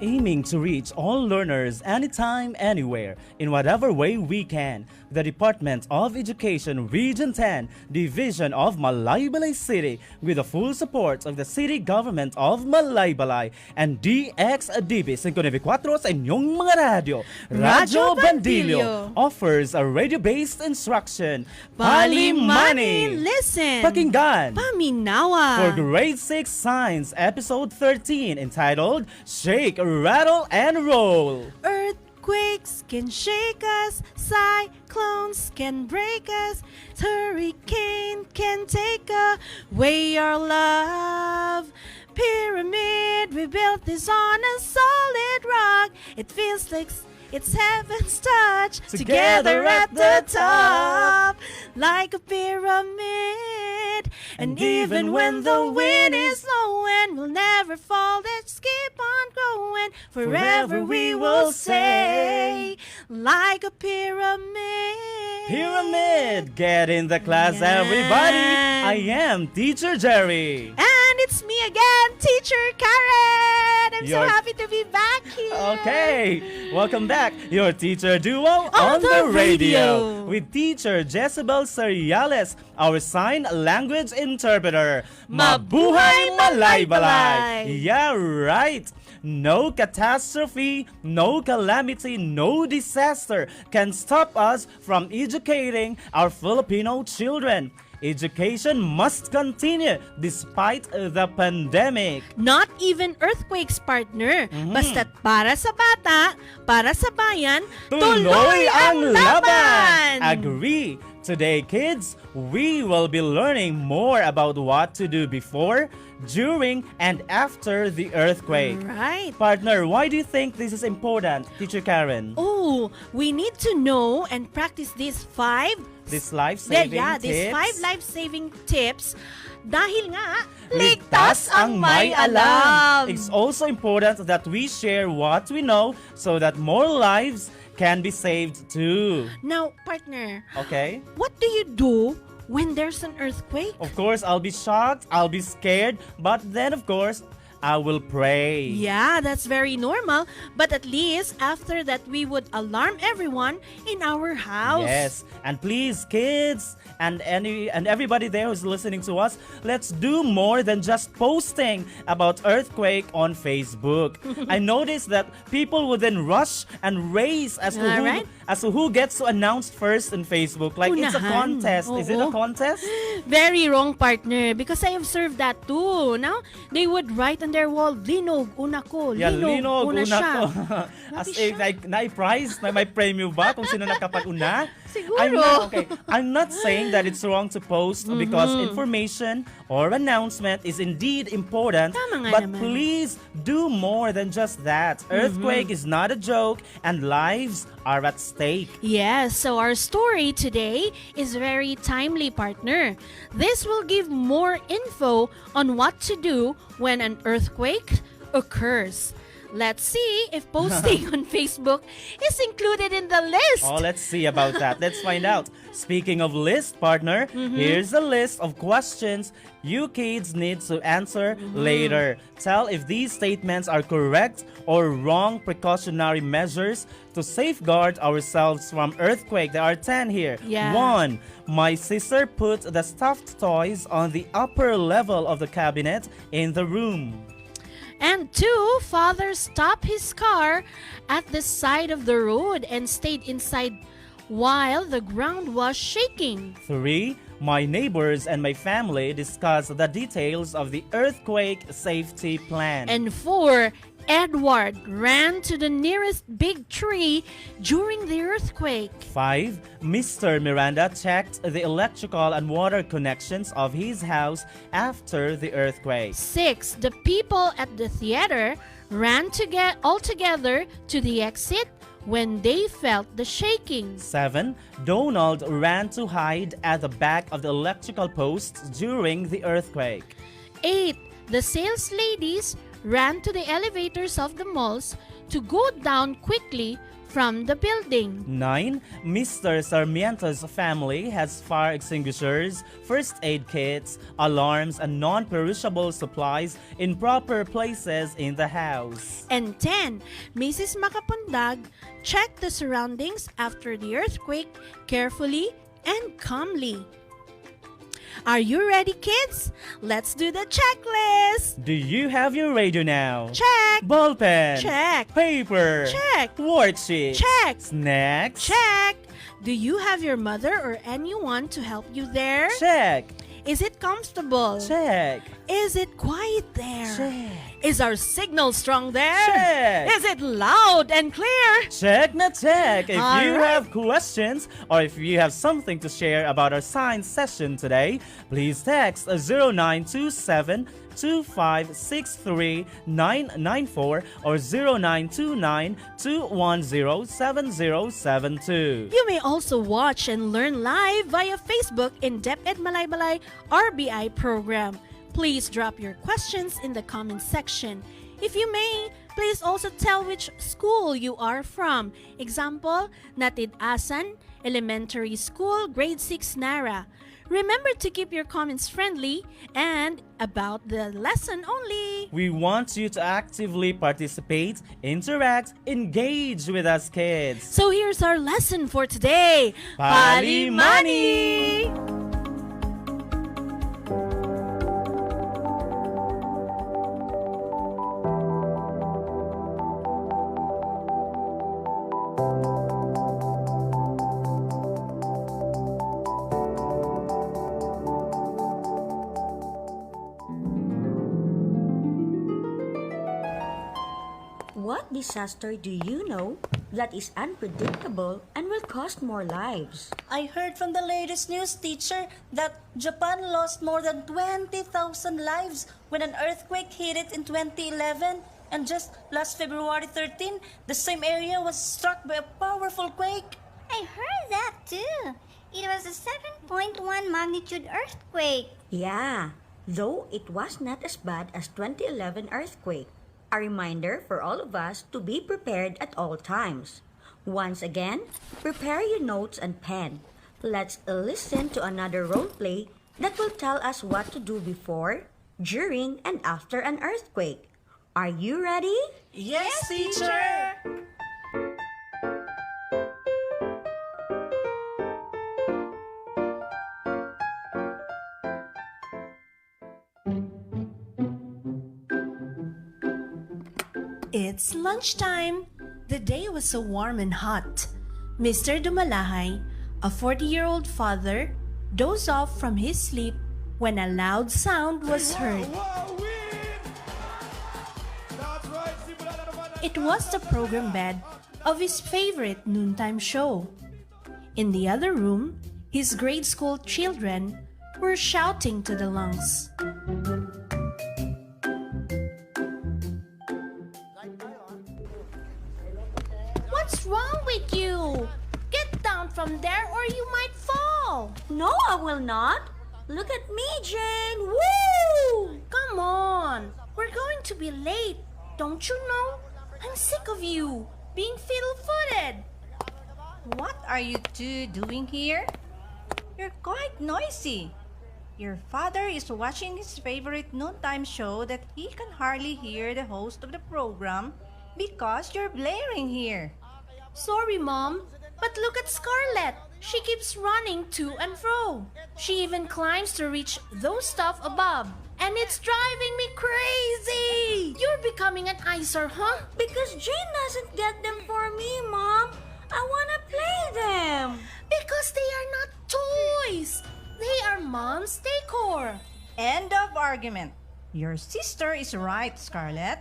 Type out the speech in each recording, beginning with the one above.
aiming to reach all learners anytime, anywhere, in whatever way we can. The Department of Education Region 10, Division of Malaybalay City, with the full support of the City Government of Malaybalay and DXDB 594 sa inyong mga radyo, Radyo Bandilyo, offers a radio-based instruction. Palimani! Listen! Pakinggan! Paminawa! For Grade 6 Science, Episode 13, entitled Shake, Rattle, and Roll. Earthquakes can shake us, cyclones can break us, hurricane can take away our love. Pyramid, we built this on a solid rock. It feels like it's heaven's touch, together at the top, like a pyramid. And even when the wind is blowing, we'll never fall, let's keep on going. Forever we will say, like a pyramid. Pyramid! Get in the class, everybody! I am Teacher Jerry. And it's me again, Teacher Karen. I'm so happy to be back here. Okay, welcome back. Your teacher duo on the radio. With Teacher Jezebel Seriales, our sign language interpreter. Mabuhay Malaybalay! Yeah, right. No catastrophe, no calamity, no disaster can stop us from educating our Filipino children. Education must continue despite the pandemic. Not even earthquakes, partner. Basta't para sa bata, para sa bayan, tuloy ang laban! Agree. Today, kids, we will be learning more about what to do before, during, and after the earthquake. Right. Partner, why do you think this is important, Teacher Karen? Oh, we need to know and practice these life-saving these 5 life-saving tips dahil nga ligtas ang may alam. It's also important that we share what we know so that more lives can be saved too. Now, partner, okay, what do you do when there's an earthquake? Of course, I'll be shocked, I'll be scared, but then of course, I will pray. Yeah, that's very normal. But at least after that, we would alarm everyone in our house. Yes, and please, kids, and everybody there who's listening to us, let's do more than just posting about earthquake on Facebook. I noticed that people would then rush and race as to who gets to announce first in Facebook. Like it's a contest. Is it a contest? Very wrong, partner. Because I observed that too. Now, they would write on their wall, linog, una ko. Linog, una siya. ko. As if na-prize, may premyo ba kung sino nakapag-una? Siguro. I'm not saying that it's wrong to post because information or announcement is indeed important. But please do more than just that. Earthquake is not a joke and lives are at stake. Yes, so our story today is very timely, partner. This will give more info on what to do when an earthquake occurs. Let's see if posting on Facebook is included in the list. Oh, let's see about that. Let's find out. Speaking of list, partner, here's a list of questions you kids need to answer later. Tell if these statements are correct or wrong precautionary measures to safeguard ourselves from earthquake. There are 10 here. Yeah. 1. My sister put the stuffed toys on the upper level of the cabinet in the room. And 2, father stopped his car at the side of the road and stayed inside while the ground was shaking. 3, my neighbors and my family discussed the details of the earthquake safety plan. And 4, Edward ran to the nearest big tree during the earthquake. 5. Mr. Miranda checked the electrical and water connections of his house after the earthquake. 6. The people at the theater ran all together to the exit when they felt the shaking. 7. Donald ran to hide at the back of the electrical posts during the earthquake. 8. The sales ladies ran to the elevators of the malls to go down quickly from the building. 9. Mr. Sarmiento's family has fire extinguishers, first aid kits, alarms, and non-perishable supplies in proper places in the house. And 10. Mrs. Makapundag checked the surroundings after the earthquake carefully and calmly. Are you ready, kids? Let's do the checklist. Do you have your radio now? Check. Ballpen? Check. Paper? Check. Worksheet? Check. Snacks? Check. Do you have your mother or anyone to help you there? Check. Is it comfortable? Check. Is it quiet there? Check. Is our signal strong there? Check. Is it loud and clear? Check na check. If All you right. have questions or if you have something to share about our science session today, please text 0927 2563994 or 0929 210 7072. You may also watch and learn live via Facebook in DepEd Malaybalay RBI program. Please drop your questions in the comment section. If you may, please also tell which school you are from. Example, Natid Asan Elementary School, Grade 6 Nara. Remember to keep your comments friendly and about the lesson only. We want you to actively participate, interact, engage with us kids. So here's our lesson for today. Palimani! What disaster do you know that is unpredictable and will cost more lives? I heard from the latest news, teacher, that Japan lost more than 20,000 lives when an earthquake hit it in 2011. And just last February 13, the same area was struck by a powerful quake. I heard that too. It was a 7.1 magnitude earthquake. Yeah, though it was not as bad as 2011 earthquake. A reminder for all of us to be prepared at all times. Once again, prepare your notes and pen. Let's listen to another role play that will tell us what to do before, during, and after an earthquake. Are you ready? Yes, teacher! It's lunchtime. The day was so warm and hot. Mr. Dumalahay, a 40-year-old father, dozed off from his sleep when a loud sound was heard. It was the program bed of his favorite noontime show. In the other room, his grade school children were shouting to the lungs. What's wrong with you? Get down from there or you might fall. No, I will not. Look at me, Jane. Woo! Come on. We're going to be late. Don't you know? I'm sick of you being fiddle-footed. What are you two doing here? You're quite noisy. Your father is watching his favorite noontime show that he can hardly hear the host of the program because you're blaring here. Sorry, Mom, but look at Scarlett. She keeps running to and fro. She even climbs to reach those stuff above. And it's driving me crazy. You're becoming an eyesore, huh? Because Jane doesn't get them for me, Mom. I want to play them. Because they are not toys. They are Mom's decor. End of argument. Your sister is right, Scarlett.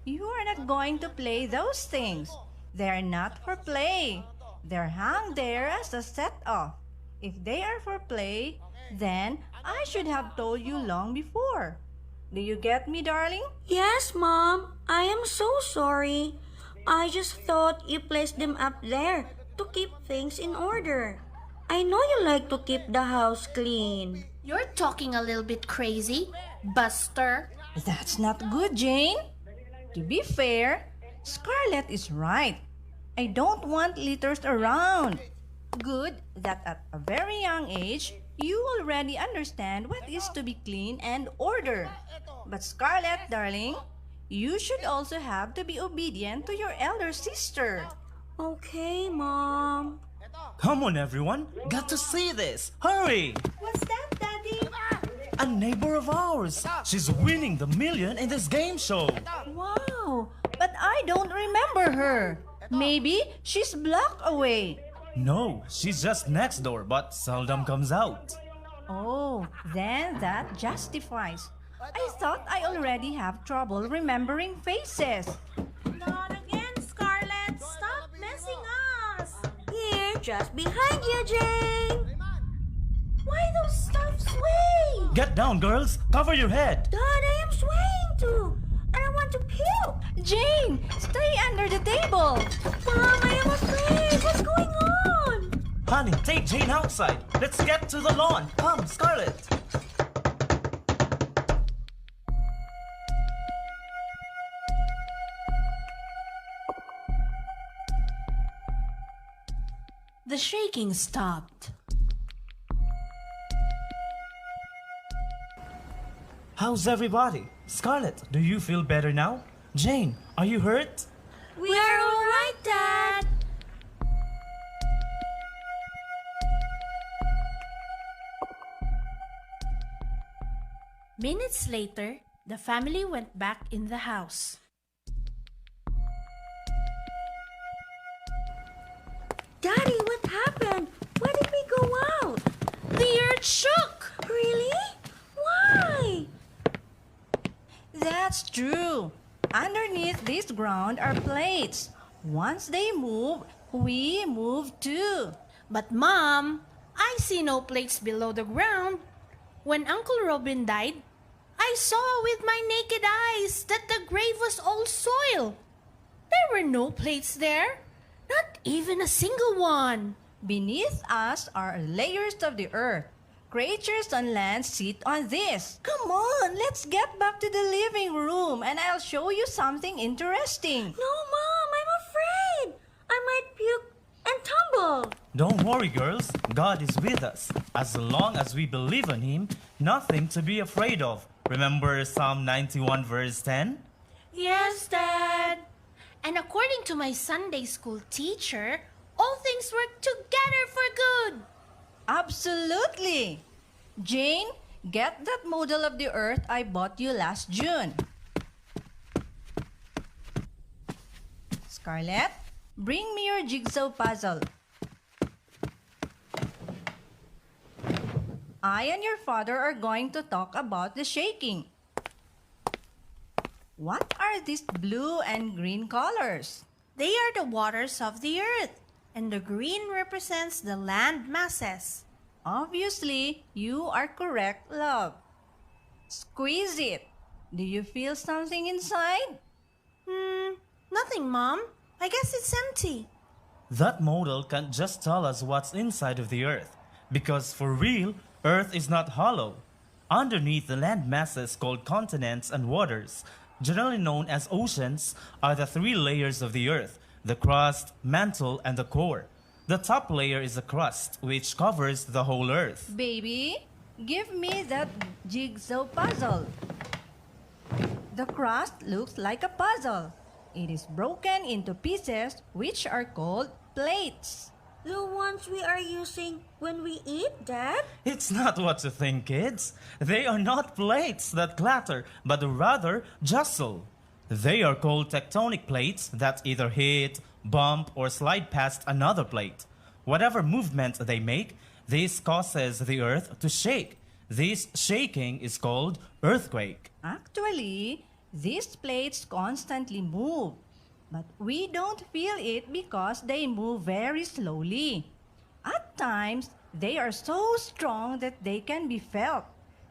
You are not going to play those things. They are not for play. They're hung there as a set-off. If they are for play, then I should have told you long before. Do you get me, darling? Yes, Mom. I am so sorry. I just thought you placed them up there to keep things in order. I know you like to keep the house clean. You're talking a little bit crazy, Buster. That's not good, Jane. To be fair, Scarlett is right. I don't want litters around. Good that at a very young age, you already understand what is to be clean and order. But Scarlett, darling, you should also have to be obedient to your elder sister. Okay, Mom. Come on, everyone. Got to see this. Hurry! What's that, Daddy? A neighbor of ours. She's winning the million in this game show. Wow, but I don't remember her. Maybe she's blocked away. No, she's just next door, but seldom comes out. Oh, then that justifies. I thought I already have trouble remembering faces. Not again, Scarlett. Stop messing us. Here, just behind you, Jane. Why those stuff sway? Get down, girls. Cover your head. Dad, I am swaying too. And I want to puke. Jane, stay under the table. Mom, I am afraid. What's going on? Honey, take Jane outside. Let's get to the lawn. Come, Scarlett. The shaking stopped. How's everybody? Scarlett, do you feel better now? Jane, are you hurt? We are all right, Dad. Minutes later, the family went back in the house. Daddy, what happened? Why did we go out? The earth shook! Really? Why? That's true. Underneath this ground are plates. Once they move, we move too. But Mom, I see no plates below the ground. When Uncle Robin died, I saw with my naked eyes that the grave was all soil. There were no plates there, not even a single one. Beneath us are layers of the earth. Creatures on land sit on this. Come on, let's get back to the living room and I'll show you something interesting. No, Mom, I'm afraid. I might puke and tumble. Don't worry, girls. God is with us. As long as we believe in Him, nothing to be afraid of. Remember Psalm 91 verse 10? Yes, Dad. And according to my Sunday school teacher, all things work together for good. Absolutely. Jane, get that model of the earth I bought you last June. Scarlett, bring me your jigsaw puzzle. I and your father are going to talk about the shaking. What are these blue and green colors? They are the waters of the earth, and the green represents the land masses. Obviously, you are correct, love. Squeeze it. Do you feel something inside? Nothing, Mom. I guess it's empty. That model can't just tell us what's inside of the earth. Because for real, earth is not hollow. Underneath the land masses called continents and waters, generally known as oceans, are the three layers of the earth: the crust, mantle, and the core. The top layer is the crust, which covers the whole earth. Baby, give me that jigsaw puzzle. The crust looks like a puzzle. It is broken into pieces which are called plates. The ones we are using when we eat, Dad? It's not what you think, kids. They are not plates that clatter, but rather jostle. They are called tectonic plates that either hit, bump, or slide past another plate. Whatever movement they make, this causes the earth to shake. This shaking is called earthquake. Actually, these plates constantly move, but we don't feel it because they move very slowly. At times, they are so strong that they can be felt,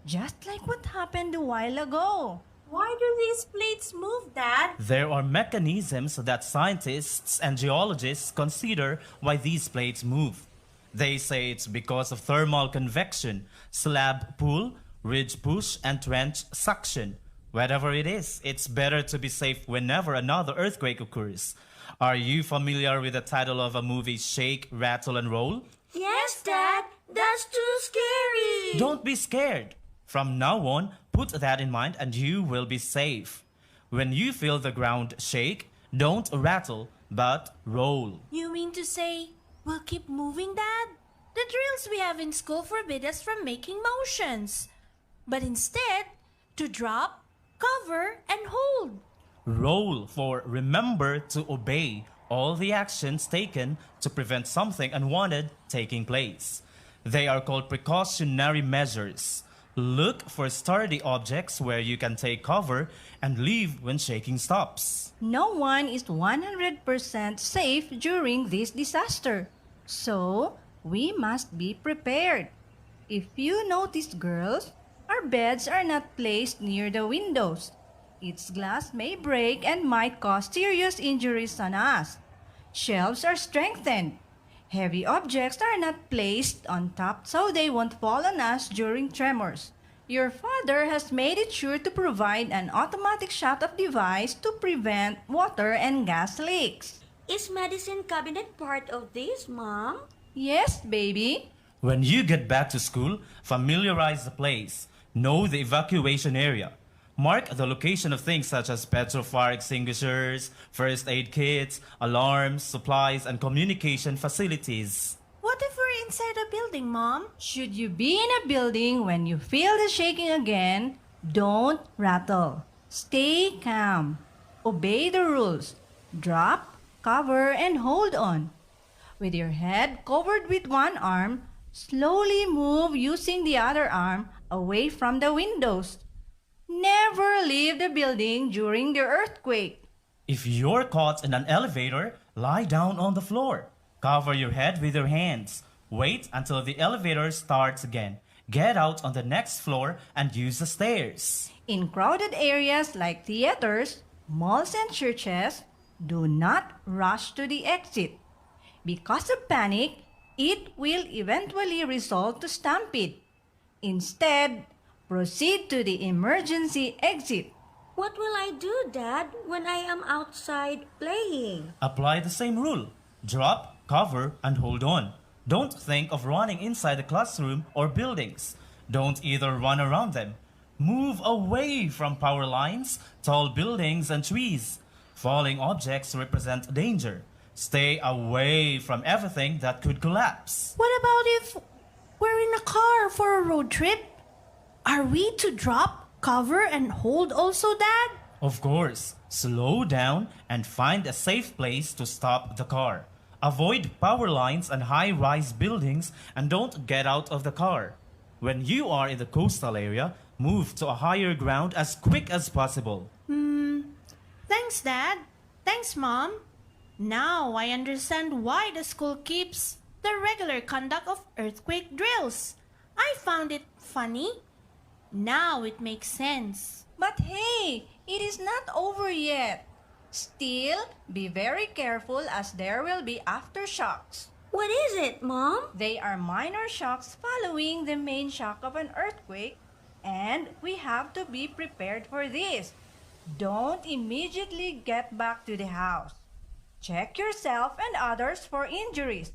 just like what happened a while ago. Why do these plates move, Dad? There are mechanisms that scientists and geologists consider why these plates move. They say it's because of thermal convection, slab pull, ridge push, and trench suction. Whatever it is, it's better to be safe whenever another earthquake occurs. Are you familiar with the title of a movie, Shake, Rattle, and Roll? Yes, Dad. That's too scary. Don't be scared. From now on, put that in mind and you will be safe. When you feel the ground shake, don't rattle, but roll. You mean to say we'll keep moving, Dad? The drills we have in school forbid us from making motions. But instead, to drop, cover, and hold. Roll for remember to obey all the actions taken to prevent something unwanted taking place. They are called precautionary measures. Look for sturdy objects where you can take cover and leave when shaking stops. No one is 100% safe during this disaster. So, we must be prepared. If you notice, girls, our beds are not placed near the windows. Its glass may break and might cause serious injuries on us. Shelves are strengthened. Heavy objects are not placed on top so they won't fall on us during tremors. Your father has made it sure to provide an automatic shut-off device to prevent water and gas leaks. Is medicine cabinet part of this, Mom? Yes, baby. When you get back to school, familiarize the place. Know the evacuation area. Mark the location of things such as petrol fire extinguishers, first aid kits, alarms, supplies, and communication facilities. What if we're inside a building, Mom? Should you be in a building when you feel the shaking again, don't rattle. Stay calm. Obey the rules. Drop, cover, and hold on. With your head covered with one arm, slowly move using the other arm away from the windows. Never leave the building during the earthquake. If you're caught in an elevator, lie down on the floor. Cover your head with your hands. Wait until the elevator starts again. Get out on the next floor and use the stairs. In crowded areas like theaters, malls, and churches, do not rush to the exit. Because of panic, it will eventually result to stampede. Instead, proceed to the emergency exit. What will I do, Dad, when I am outside playing? Apply the same rule. Drop, cover, and hold on. Don't think of running inside the classroom or buildings. Don't either run around them. Move away from power lines, tall buildings, and trees. Falling objects represent danger. Stay away from everything that could collapse. What about if we're in a car for a road trip? Are we to drop, cover, and hold also, Dad? Of course, slow down and find a safe place to stop the car. Avoid power lines and high-rise buildings and don't get out of the car. When you are in the coastal area, move to a higher ground as quick as possible. Thanks, Dad. Thanks, Mom. Now I understand why the school keeps the regular conduct of earthquake drills. I found it funny. Now it makes sense. But hey, it is not over yet. Still, be very careful as there will be aftershocks. What is it, Mom? They are minor shocks following the main shock of an earthquake, and we have to be prepared for this. Don't immediately get back to the house. Check yourself and others for injuries.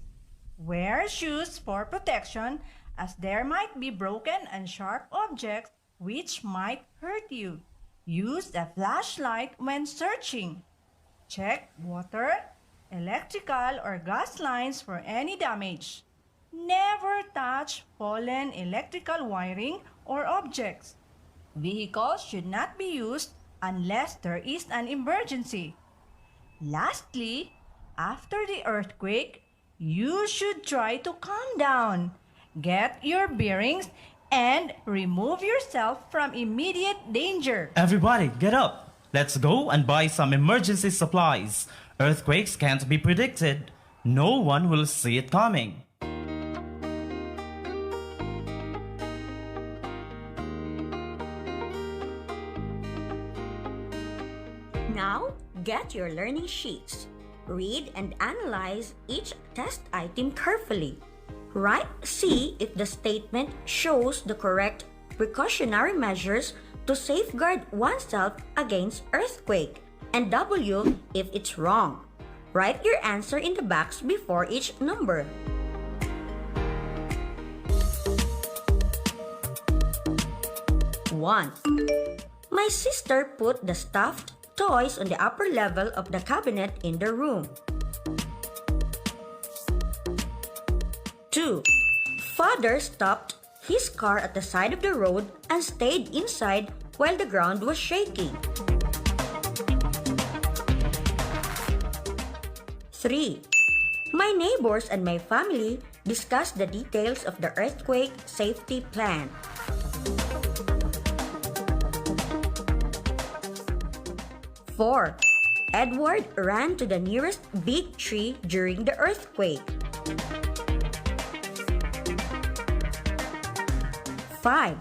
Wear shoes for protection as there might be broken and sharp objects which might hurt you. Use a flashlight when searching. Check water, electrical, or gas lines for any damage. Never touch fallen electrical wiring or objects. Vehicles should not be used unless there is an emergency. Lastly, after the earthquake, you should try to calm down. Get your bearings and remove yourself from immediate danger. Everybody, get up. Let's go and buy some emergency supplies. Earthquakes can't be predicted. No one will see it coming. Now, get your learning sheets. Read and analyze each test item carefully. Write C if the statement shows the correct precautionary measures to safeguard oneself against earthquake, and W if it's wrong. Write your answer in the box before each number. One. My sister put the stuffed toys on the upper level of the cabinet in the room. 2. Father stopped his car at the side of the road and stayed inside while the ground was shaking. 3. My neighbors and my family discussed the details of the earthquake safety plan. 4. Edward ran to the nearest big tree during the earthquake. 5.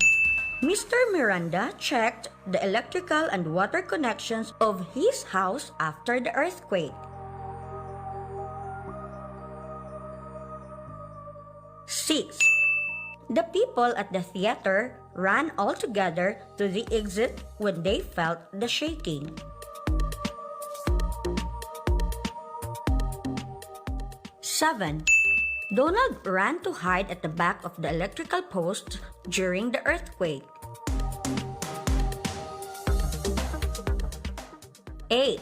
Mr. Miranda checked the electrical and water connections of his house after the earthquake. 6. The people at the theater ran all together to the exit when they felt the shaking. 7. Donald ran to hide at the back of the electrical post during the earthquake. 8.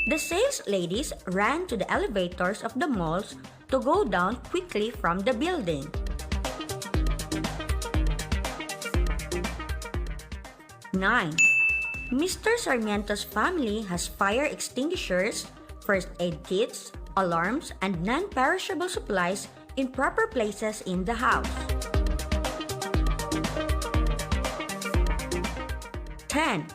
The sales ladies ran to the elevators of the malls to go down quickly from the building. 9. Mr. Sarmiento's family has fire extinguishers, first aid kits, alarms, and non-perishable supplies in proper places in the house. 10.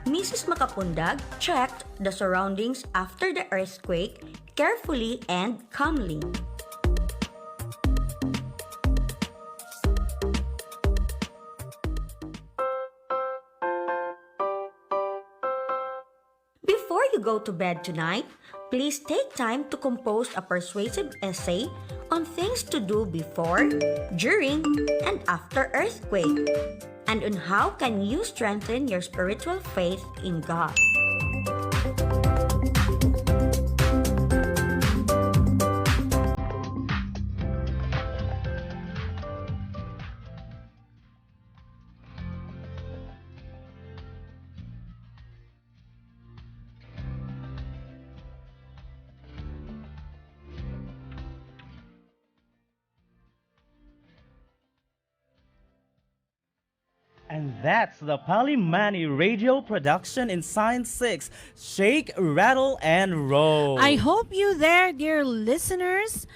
Mrs. Makapundag checked the surroundings after the earthquake carefully and calmly. Before you go to bed tonight, please take time to compose a persuasive essay on things to do before, during, and after earthquake, and on how can you strengthen your spiritual faith in God. And that's the Palimani radio production in Science 6, Shake, Rattle, and Roll. I hope you there, dear listeners,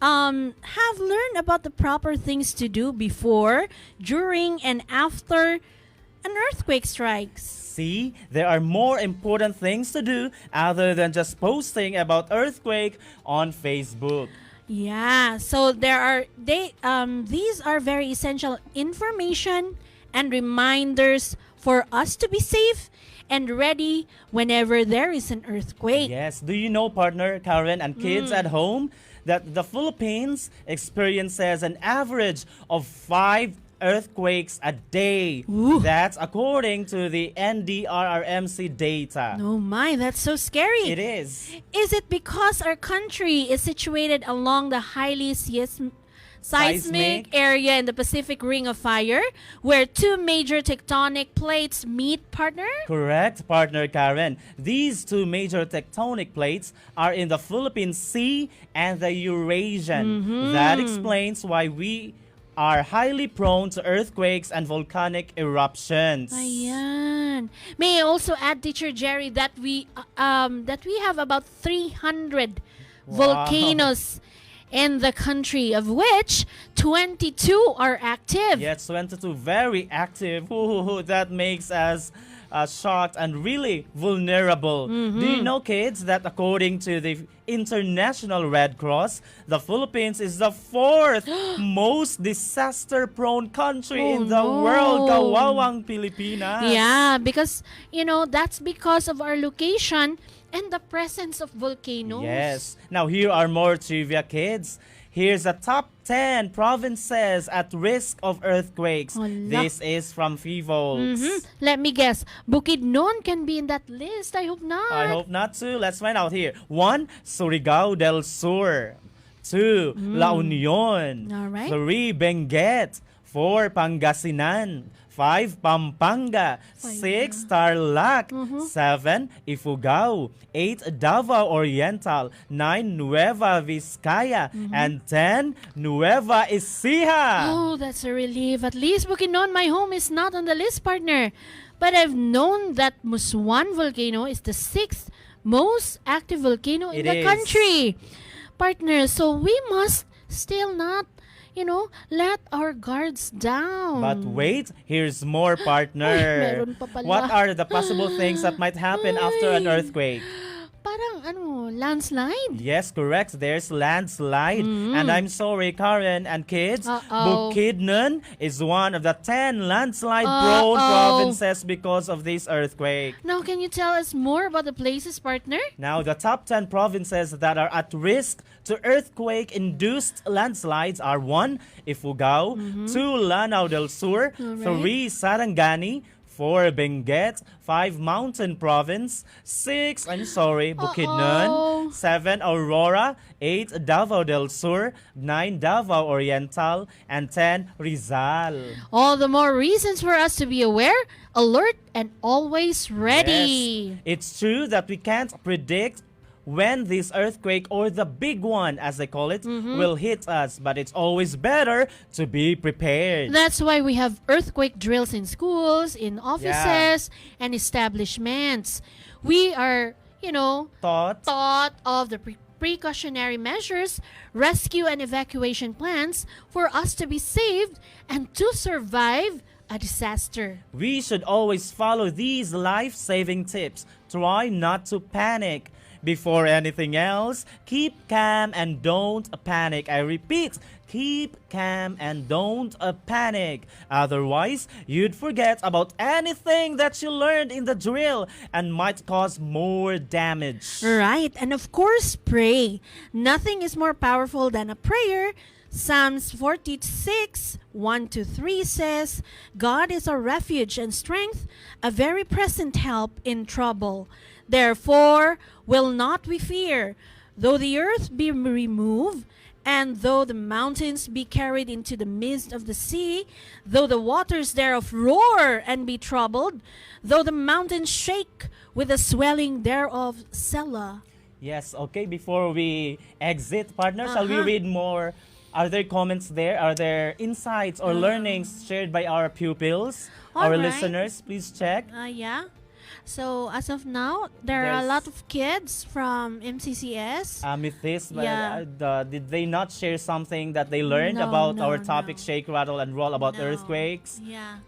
have learned about the proper things to do before, during, and after an earthquake strikes. See, there are more important things to do other than just posting about earthquake on Facebook. Yeah, so these are very essential information and reminders for us to be safe and ready whenever there is an earthquake. Yes, do you know, partner Karen and kids at home, that the Philippines experiences an average of 5 earthquakes a day? Ooh. That's according to the NDRRMC data. Oh my, that's so scary. It is. Is it because our country is situated along the highly seismic area in the Pacific Ring of Fire, where 2 major tectonic plates meet, partner? Correct, partner Karen. These 2 major tectonic plates are in the Philippine Sea and the Eurasian. That explains why we are highly prone to earthquakes and volcanic eruptions. Ayan. May I also add, Teacher Jerry, that we have about 300 volcanoes in the country, of which 22 are active. Yes, 22, very active. Ooh, that makes us shocked and really vulnerable. Do you know, kids, that according to the International Red Cross, the Philippines is the 4th most disaster-prone country in the world? Kawawang Pilipinas. Yeah, because, that's because of our location and the presence of volcanoes. Yes. Now, here are more trivia, kids. Here's the top 10 provinces at risk of earthquakes. Hala. This is from Fivolts. Let me guess. Bukidnon can be in that list. I hope not. I hope not too. Let's find out here. 1. Surigao del Sur. 2. La Union. All right. 3. Benguet. 4. Pangasinan. 5. Pampanga. 6. Tarlac. 7. Ifugao. 8. Davao Oriental. 9. Nueva Vizcaya. And 10. Nueva Ecija. Oh, that's a relief. At least Bukidnon, my home, is not on the list, partner. But I've known that Muswan volcano is the 6th most active volcano in It the is. country. Partner, so we must still not, let our guards down. But wait, here's more, partner. Meron pa pala. What are the possible things that might happen after an Ay. earthquake? Parang, landslide? Yes, correct. There's landslide. And I'm sorry, Karen and kids. Uh-oh. Bukidnon is one of the 10 landslide-prone provinces because of this earthquake. Now, can you tell us more about the places, partner? Now, the top 10 provinces that are at risk to earthquake-induced landslides are 1. Ifugao, 2. Lanao del Sur, 3. Sarangani, 4. Benguet, 5. Mountain Province, 6. Bukidnon, 7. Aurora, 8. Davao del Sur, 9. Davao Oriental, and 10. Rizal. All the more reasons for us to be aware, alert, and always ready. Yes. It's true that we can't predict when this earthquake, or the big one as they call it, will hit us, but it's always better to be prepared. That's why we have earthquake drills in schools, in offices, and establishments. We are, taught of the precautionary measures, rescue and evacuation plans for us to be saved and to survive a disaster. We should always follow these life-saving tips. Try not to panic. Before anything else, keep calm and don't panic. I repeat, keep calm and don't panic. Otherwise, you'd forget about anything that you learned in the drill and might cause more damage. Right, and of course, pray. Nothing is more powerful than a prayer. Psalms 46, 1-3 says, God is our refuge and strength, a very present help in trouble. Therefore will not we fear, though the earth be removed, and though the mountains be carried into the midst of the sea, though the waters thereof roar and be troubled, though the mountains shake with the swelling thereof. Selah. Yes, okay, before we exit, partner, shall we read more? Are there comments there? Are there insights or learnings shared by our pupils, our Alright. listeners? Please check. Yeah. So as of now, there are a There's- lot of kids from MCCS. Amethyst, but, Yeah. did they not share something that they learned No, about no, our topic, no. shake, rattle, and roll about No. earthquakes? Yeah.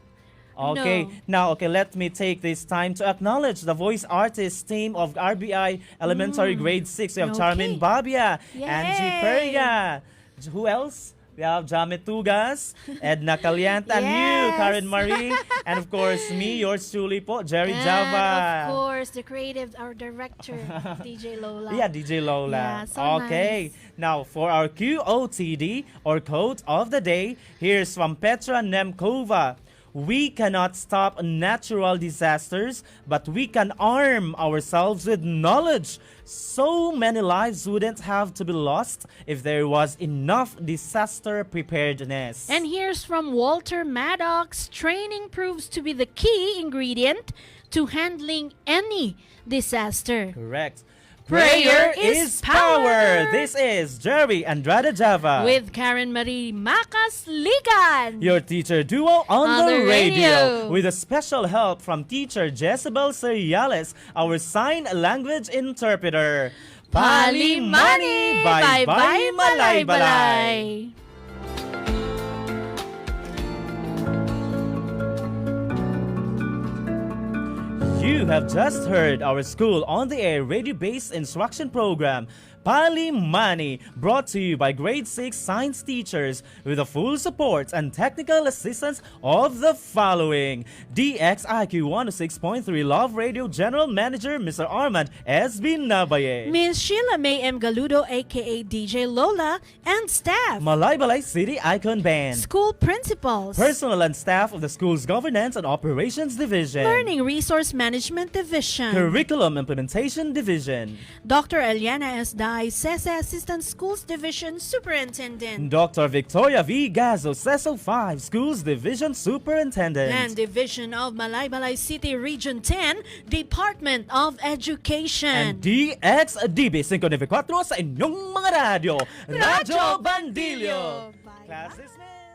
Okay, No. now, let me take this time to acknowledge the voice artist team of RBI Elementary Grade 6. We have Charmin Okay. Babia, Angie Yay! Peria. Who else? We have Jamet Tugas, Edna Calianta, and you, Yes. Karen Marie, and of course me, yours truly po, Jerry And Java. of course, the creative, our director, DJ Lola. Yeah, DJ Lola. Yeah, so okay. nice. Now, for our QOTD, or quote of the day, here's from Petra Nemkova. We cannot stop natural disasters, but we can arm ourselves with knowledge. So many lives wouldn't have to be lost if there was enough disaster preparedness. And here's from Walter Maddox. Training proves to be the key ingredient to handling any disaster. Correct. Prayer is power. This is Jerry Andrade Java. With Karen Marie Macas Ligan. Your teacher duo on the radio. with a special help from teacher Jezebel Seriales, our sign language interpreter. Pali Mani. Bye-bye, Malay Balay. You have just heard our School on the Air radio-based instruction program Palimani, brought to you by grade 6 science teachers with the full support and technical assistance of the following: DXIQ 106.3 Love Radio General Manager Mr. Armand S.B. Nabaye, Miss Sheila May M. Galudo, aka DJ Lola, and staff. Malaybalay City Icon Band, School principals. personnel and staff of the school's Governance and Operations Division, Learning Resource Management Division. Curriculum Implementation Division, Dr. Eliana S. Dai, SESA Assistant Schools Division Superintendent. Dr. Victoria V. Gazo, CESO 5 Schools Division Superintendent, And Division of Malaybalay City Region 10, Department of Education. and DXDB 594 sa inyong mga radyo, Radyo Bandilyo. Bye. Class dismissed.